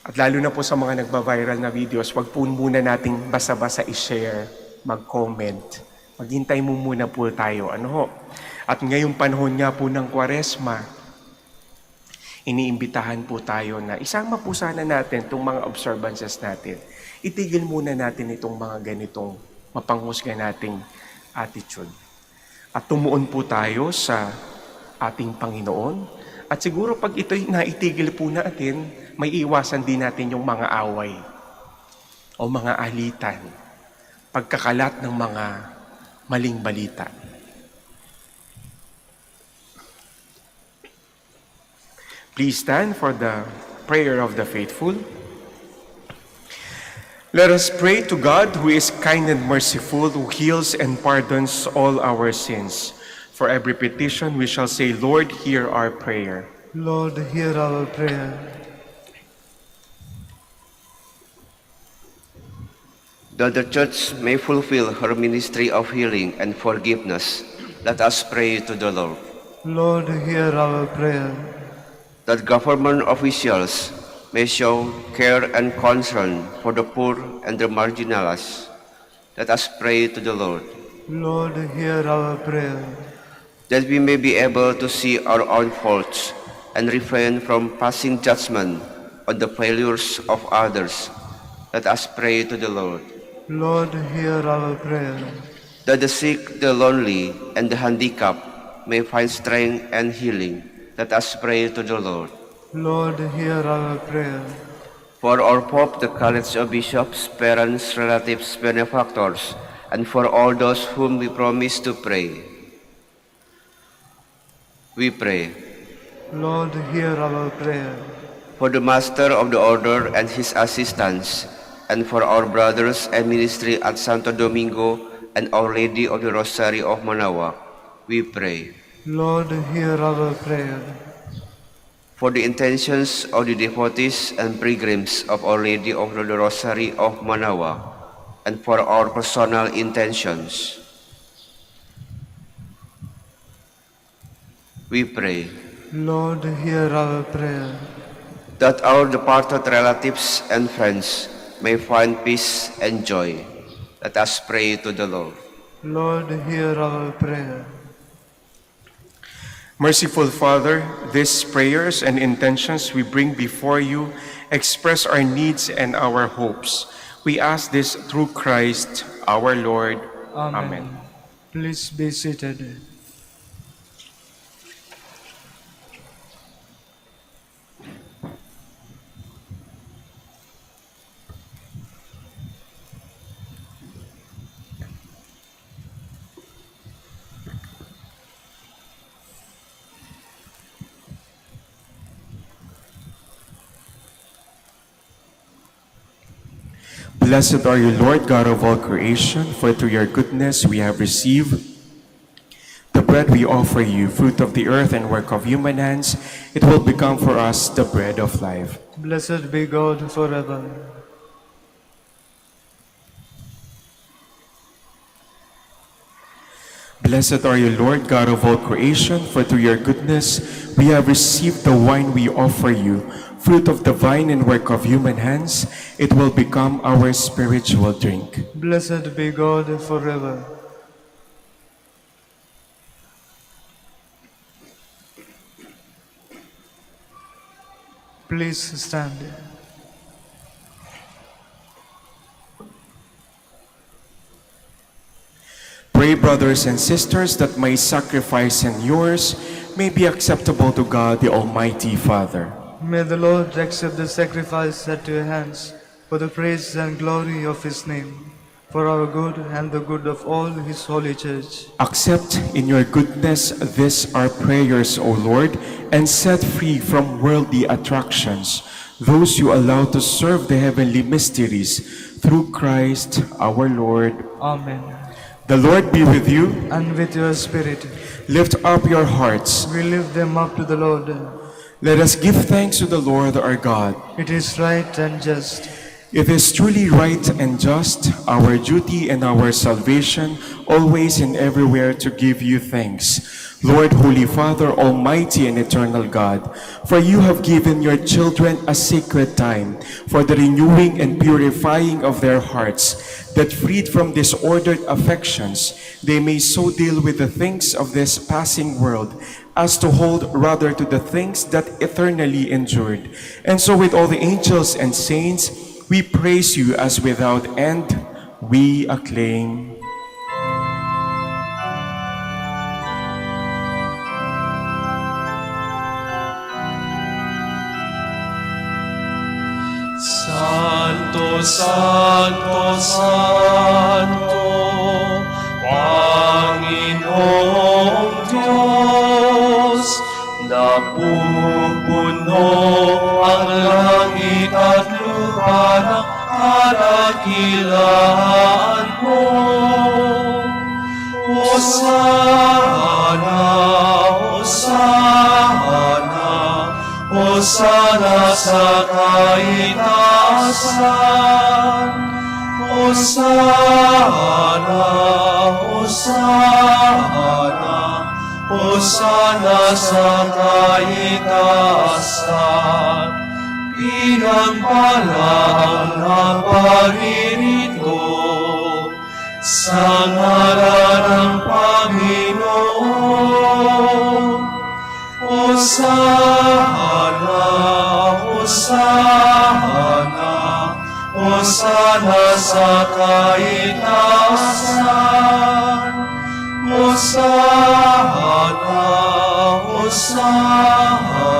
At lalo na po sa mga nagba-viral na videos, wag po muna nating basa-basa i-share, mag-comment. Maghintay mo muna po tayo. At ngayong panahon nga po ng Kwaresma, iniimbitahan po tayo na isama po sana natin itong mga observances natin. Itigil muna natin itong mga ganitong mapanghusga nating attitude. At tumuon po tayo sa ating Panginoon. At siguro pag ito'y naitigil po natin, may iwasan din natin yung mga away o mga alitan, pagkakalat ng mga maling balita. Please stand for the prayer of the faithful. Let us pray to God who is kind and merciful, who heals and pardons all our sins. For every petition we shall say, Lord, hear our prayer. Lord, hear our prayer. That the Church may fulfill her ministry of healing and forgiveness, let us pray to the Lord. Lord, hear our prayer. That government officials may show care and concern for the poor and the marginalized, let us pray to the Lord. Lord, hear our prayer. That we may be able to see our own faults and refrain from passing judgment on the failures of others, let us pray to the Lord. Lord, hear our prayer. That the sick, the lonely, and the handicapped may find strength and healing, let us pray to the Lord. Lord, hear our prayer. For our Pope, the College of Bishops, parents, relatives, benefactors, and for all those whom we promise to pray, we pray. Lord, hear our prayer. For the Master of the Order and his assistants, and for our brothers and ministry at Santo Domingo and Our Lady of the Rosary of Manaoag, we pray. Lord, hear our prayer. for the intentions of the devotees and pilgrims of Our Lady of the Rosary of Manaoag, and for our personal intentions. We pray Lord, hear our prayer. that our departed relatives and friends may find peace and joy. Let us pray to the Lord. Lord, hear our prayer. Merciful Father, these prayers and intentions we bring before you express our needs and our hopes. We ask this through Christ our Lord. Amen. Please be seated. Blessed are you, Lord God of all creation, for through your goodness we have received the bread we offer you, fruit of the earth and work of human hands. It will become for us the bread of life. Blessed be God forever. Blessed are you, Lord God of all creation, for through your goodness we have received the wine we offer you, fruit of the vine and work of human hands. It will become our spiritual drink. Blessed be God forever. Please stand. Pray, brothers and sisters, that my sacrifice and yours may be acceptable to God, the Almighty Father. May the Lord accept the sacrifice at your hands for the praise and glory of his name, for our good and the good of all his holy church. Accept in your goodness this our prayers, O Lord, and set free from worldly attractions those you allow to serve the heavenly mysteries through Christ our Lord. Amen. The Lord be with you. And with your spirit, Lift up your hearts. we lift them up to the Lord. Let us give thanks to the Lord our God. It is right and just. It is truly right and just, our duty and our salvation, always and everywhere to give you thanks. Lord, Holy Father, Almighty and Eternal God, for you have given your children a sacred time for the renewing and purifying of their hearts, that freed from disordered affections, they may so deal with the things of this passing world as to hold rather to the things that eternally endured. And so with all the angels and saints, we praise you as without end we acclaim. Santo, Santo, Santo, Panginoong Diyos, napupuno ang langit at lupa ng kadakilaan mo. Hosana, Hosana, Hosana sa kaitaasan. Hosana, Hosana, Hosana sa kaitaasan. Pinampalaan ang paririto sa ngalan ng Panginoon. Hosana, Hosana, Hosana sa kaitaasan. Hosana, Hosana,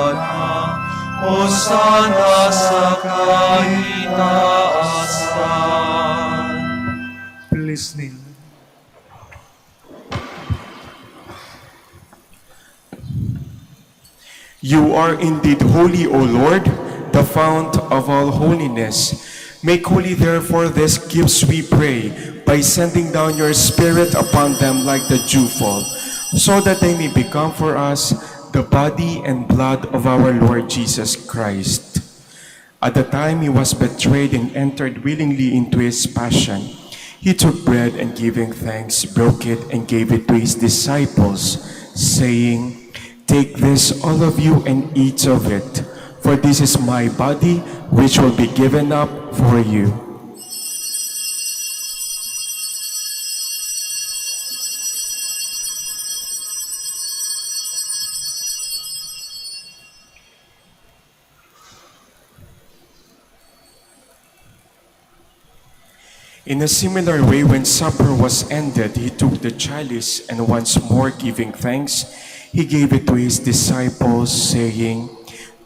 Hosana sa kaitaasan. Please kneel. You are indeed holy, O Lord, the fount of all holiness. Make holy therefore these gifts, we pray, by sending down your Spirit upon them like the dewfall, so that they may become for us the body and blood of our Lord Jesus Christ. At the time he was betrayed and entered willingly into his passion, he took bread and giving thanks, broke it and gave it to his disciples, saying, "Take this, all of you, and eat of it, for this is my body, which will be given up for you." In a similar way, when supper was ended, he took the chalice, and once more giving thanks, he gave it to his disciples, saying,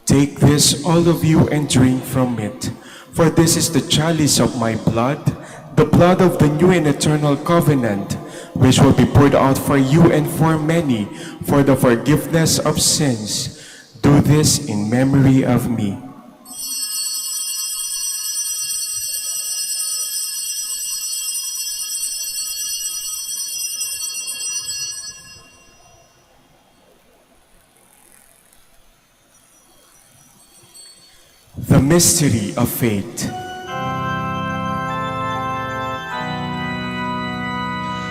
"Take this, all of you, and drink from it, for this is the chalice of my blood, the blood of the new and eternal covenant, which will be poured out for you and for many for the forgiveness of sins. Do this in memory of me." The mystery of faith.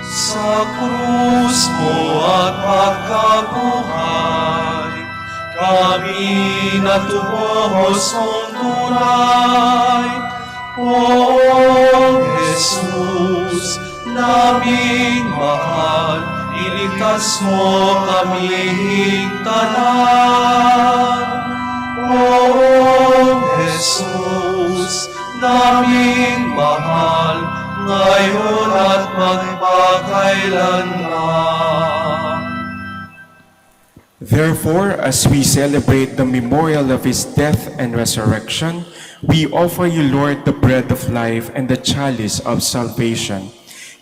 Sa krus mo at pagkabuhay, kami natubos mong tunay. Poong Jesus, naming mahal, iligtas mo kaming tanan. Poong Jesus, naming mahal, ngayon at magpakailanman. Therefore, as we celebrate the memorial of his death and resurrection, we offer you, Lord, the bread of life and the chalice of salvation,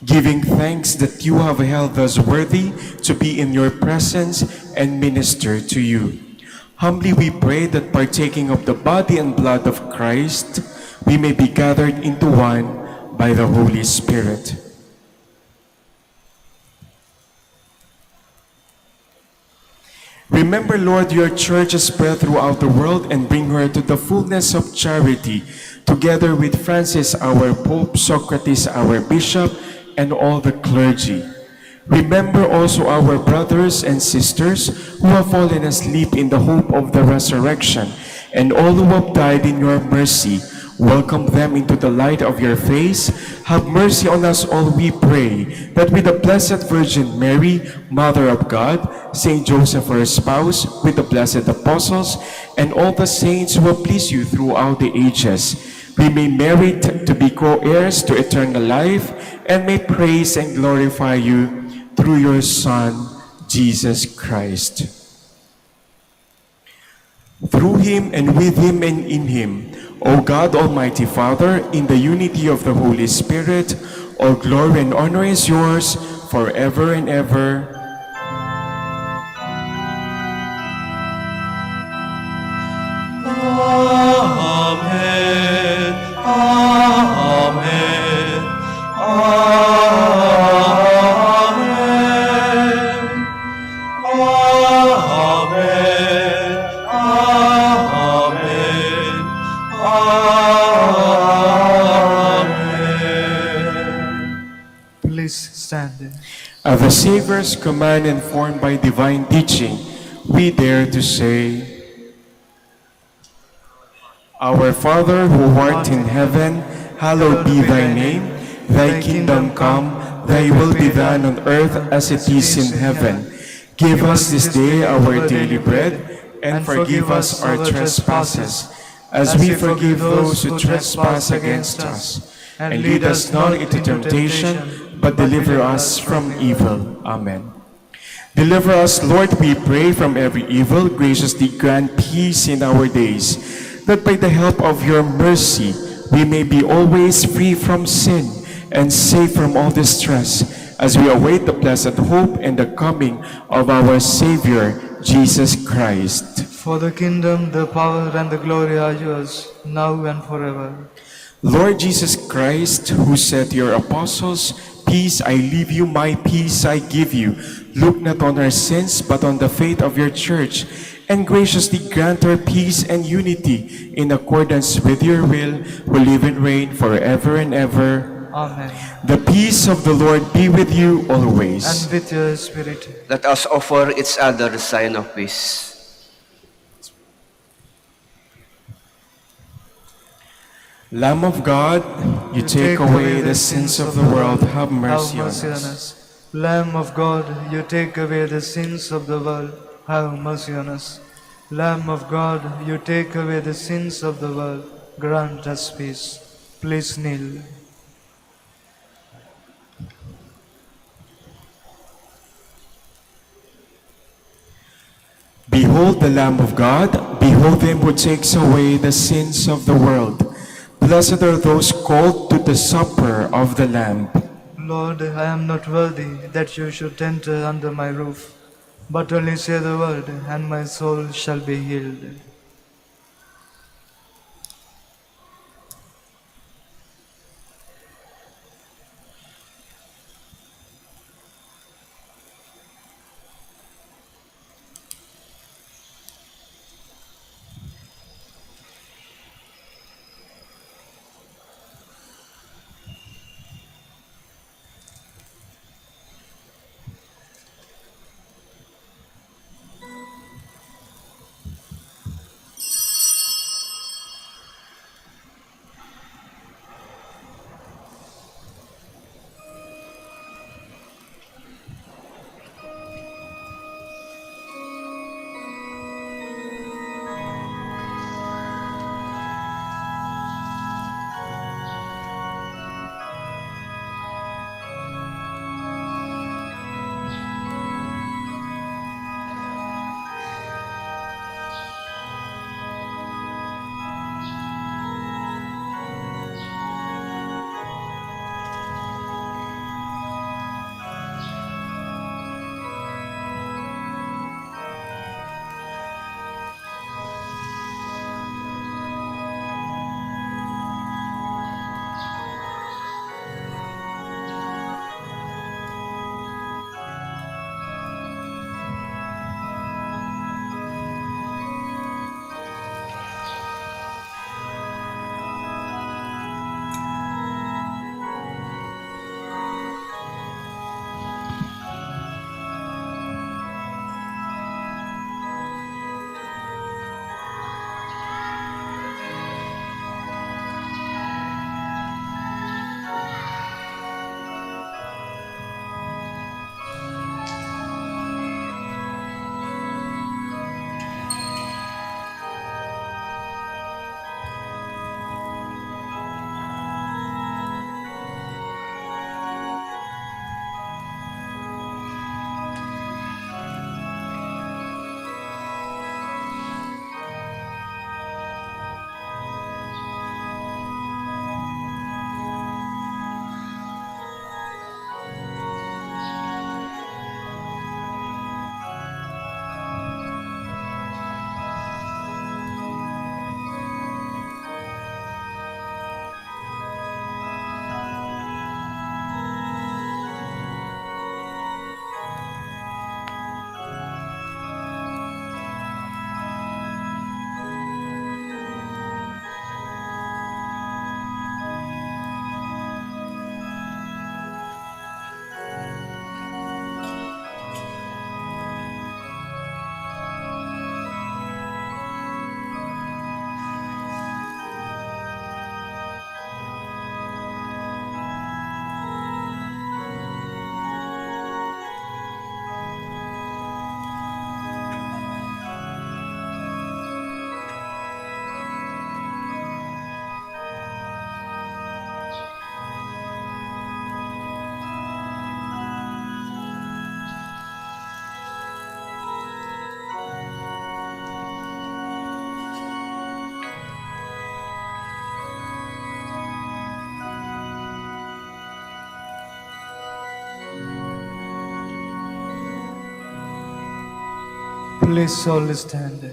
giving thanks that you have held us worthy to be in your presence and minister to you. Humbly we pray that partaking of the body and blood of Christ, we may be gathered into one by the Holy Spirit. Remember, Lord, your church is spread throughout the world and bring her to the fullness of charity, together with Francis, our Pope, Socrates, our Bishop, and all the clergy. Remember also our brothers and sisters who have fallen asleep in the hope of the resurrection, and all who have died in your mercy. Welcome them into the light of your face. Have mercy on us all, we pray, that with the Blessed Virgin Mary, Mother of God, Saint Joseph, her spouse, with the blessed apostles, and all the saints who have pleased you throughout the ages, we may merit to be co-heirs to eternal life, and may praise and glorify you through your Son, Jesus Christ. Through him and with him and in him, O God, Almighty Father, in the unity of the Holy Spirit, all glory and honor is yours forever and ever. Amen. Amen. Amen. Amen. Amen. Amen. Please stand. At the Savior's command, informed by divine teaching, we dare to say, Our Father who art in heaven, hallowed be thy name. Thy kingdom come, thy will be done on earth as it is in heaven. Give us this day our daily bread, and forgive us our trespasses, as we forgive those who trespass against us. And lead us not into temptation, but deliver us from evil. Amen. Deliver us, Lord, we pray, from every evil. Graciously grant peace in our days, that by the help of your mercy we may be always free from sin and safe from all distress, as we await the blessed hope and the coming of our Savior, Jesus Christ. For the kingdom, the power, and the glory are yours, now and forever. Lord Jesus Christ, who said to your apostles, "Peace I leave you, my peace I give you," Look not on our sins, but on the faith of your church, and graciously grant her peace and unity in accordance with your will, who live and reign forever and ever. Amen. The peace of the Lord be with you always. And with your spirit. Let us offer each other the sign of peace. Lamb of God, you take away the sins of the world, have mercy on us. Lamb of God, you take away the sins of the world, have mercy on us. Lamb of God, you take away the sins of the world, grant us peace. Please kneel. Behold the Lamb of God, behold him who takes away the sins of the world. Blessed are those called to the supper of the Lamb. Lord, I am not worthy that you should enter under my roof, but only say the word, and my soul shall be healed. Please all stand.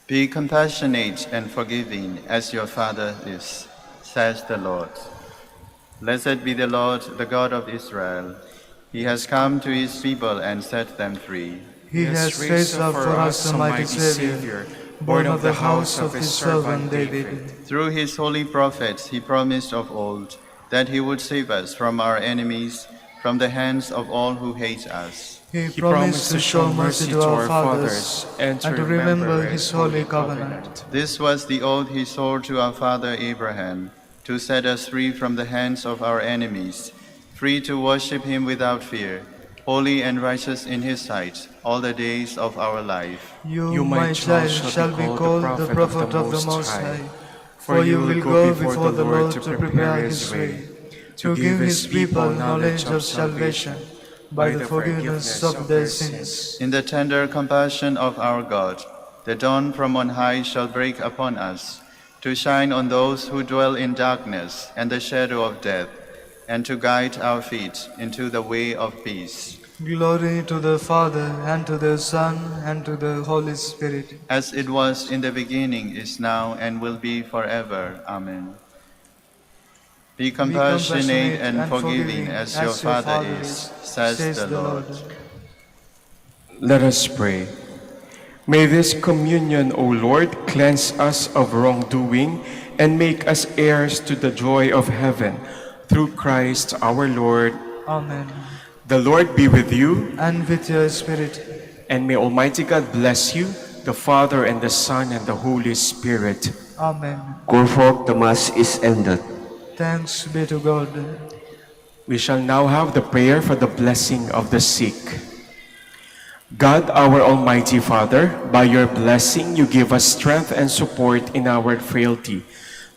Be compassionate and forgiving as your Father is, says the Lord. Blessed be the Lord, the God of Israel. He has come to his people and set them free. He has raised up for us a mighty Savior, born of the house of his servant David. Through his holy prophets he promised of old that he would save us from our enemies, from the hands of all who hate us. He promised to show mercy to our fathers and to remember his holy covenant. This was the oath he swore to our father Abraham, to set us free from the hands of our enemies, free to worship him without fear, holy and righteous in his sight, all the days of our life. You, my child, shall be called the prophet of the Most High, for you will go before the Lord to prepare his way, to give his people knowledge of salvation by the forgiveness of their sins. In the tender compassion of our God, the dawn from on high shall break upon us, to shine on those who dwell in darkness and the shadow of death, and to guide our feet into the way of peace. Glory to the Father, and to the Son, and to the Holy Spirit. As it was in the beginning, is now, and will be forever. Amen. Be compassionate and forgiving as your Father is, says the Lord. Let us pray. May this communion, O Lord, cleanse us of wrongdoing and make us heirs to the joy of heaven. Through Christ our Lord. Amen. The Lord be with you. And with your spirit. And may Almighty God bless you, the Father and the Son and the Holy Spirit. Amen. Go forth, the Mass is ended. Thanks be to God. We shall now have the prayer for the blessing of the sick. God, our Almighty Father, by your blessing you give us strength and support in our frailty.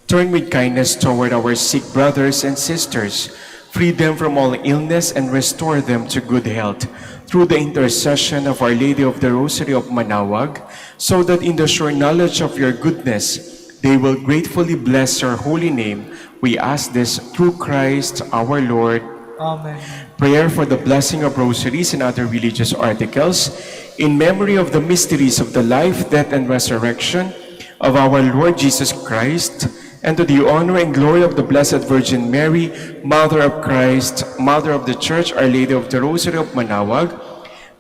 Turn with kindness toward our sick brothers and sisters. Free them from all illness and restore them to good health through the intercession of Our Lady of the Rosary of Manaoag, so that in the sure knowledge of your goodness they will gratefully bless your holy name. We ask this through Christ our Lord. Amen. Prayer for the blessing of rosaries and other religious articles in memory of the mysteries of the life, death, and resurrection of our Lord Jesus Christ, and to the honor and glory of the Blessed Virgin Mary, Mother of Christ, Mother of the Church, Our Lady of the Rosary of Manaoag.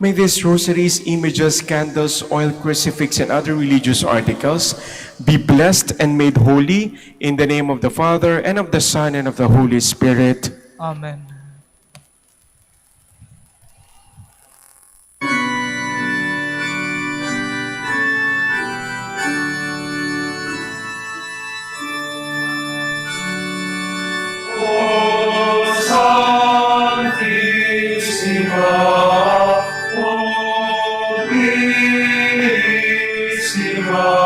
May these rosaries, images, candles, oil, crucifix, and other religious articles be blessed and made holy in the name of the Father, and of the Son, and of the Holy Spirit. Amen. Santissima, Purissima,